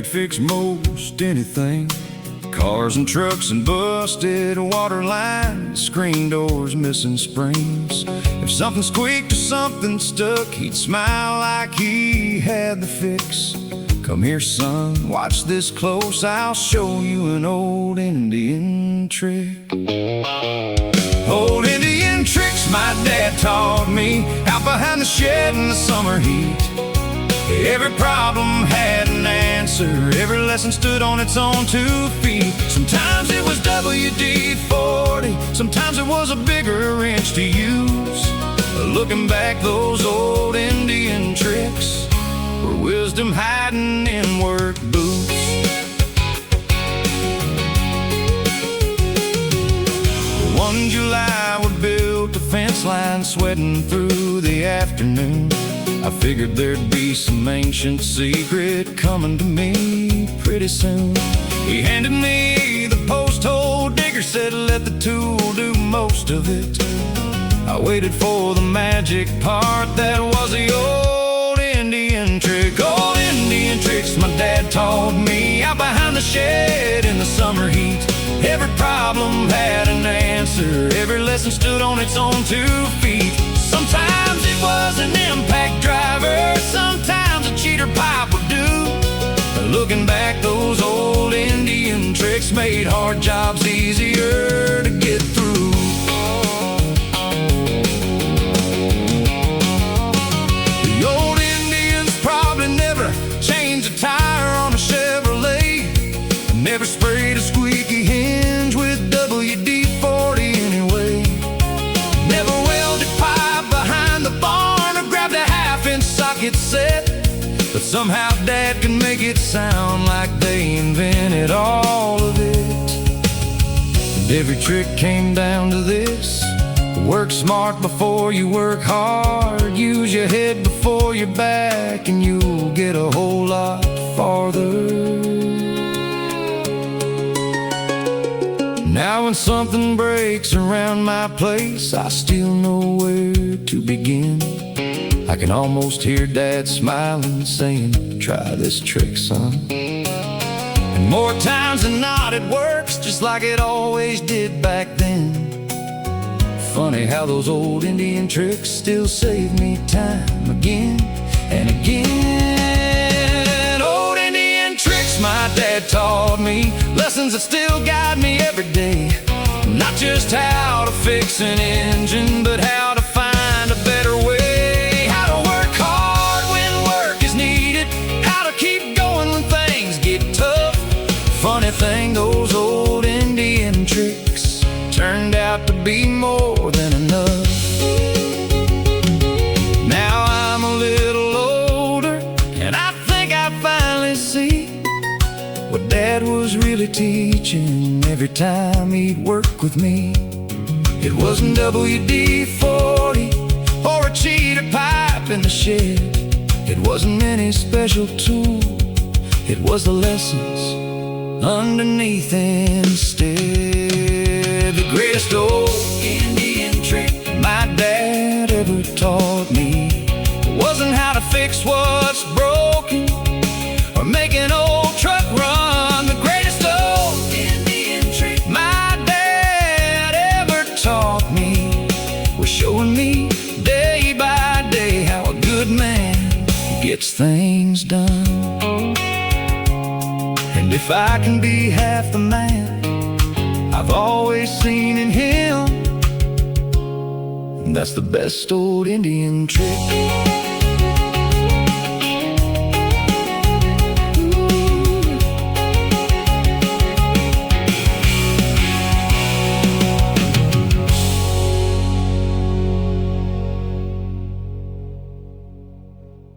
fix most anything. Cars and trucks and busted water lines, screen doors missing springs. If something squeaked or something stuck, he'd smile like he had the fix. Come here, son, watch this close, I'll show you an old Indian trick. Old Indian tricks my dad taught me out behind the shed in the summer heat. Every problem had an answer, every lesson stood on its own 2 feet. Sometimes it was WD-40, sometimes it was a bigger wrench to use. But looking back, those old Indian tricks were wisdom hiding in work boots. One July we built a fence line, sweating through the afternoon. I figured there'd be some ancient secret coming to me pretty soon. He handed me the post hole digger, said let the tool do most of it. I waited for the magic part, that was the old Indian trick. Old Indian tricks my dad taught me out behind the shed in the summer heat. Every problem had an answer, every lesson stood on its own 2 feet. Sometimes it was an impact driver, sometimes a cheater pipe would do. But looking back, those old Indian tricks made hard jobs easier to get through. The old Indians probably never changed a tire on a Chevrolet, never sprayed a squeaky hinge with WD-40 anyway. Never welded pipe behind the barn or grabbed a half-inch socket set. But somehow Dad can make it sound like they invented all of it. And every trick came down to this: work smart before you work hard. Use your head before your back, and you'll get a whole lot farther. Now when something breaks around my place, I still know where to begin. I can almost hear Dad smiling, saying, try this trick, son. And more times than not it works, just like it always did back then. Funny how those old Indian tricks still save me time again and again. Old Indian tricks my dad taught me, lessons that still guide me every day. Not just how to fix an engine, but how to find a better way. How to work hard when work is needed, how to keep going when things get tough. Funny thing, those old Indian tricks turned out to be more than enough. Now I'm a little older, and I think I finally see what Dad was really teaching every time he'd work with me. It wasn't WD-40 or a cheater pipe in the shed. It wasn't any special tool, it was the lessons underneath instead. The greatest old Indian trick my dad ever taught me wasn't how to fix what's broken or make an old truck run. The greatest old Indian trick my dad ever taught me was showing me day by day how a good man gets things done. And if I can be half the man I've always seen in him, that's the best old Indian trick.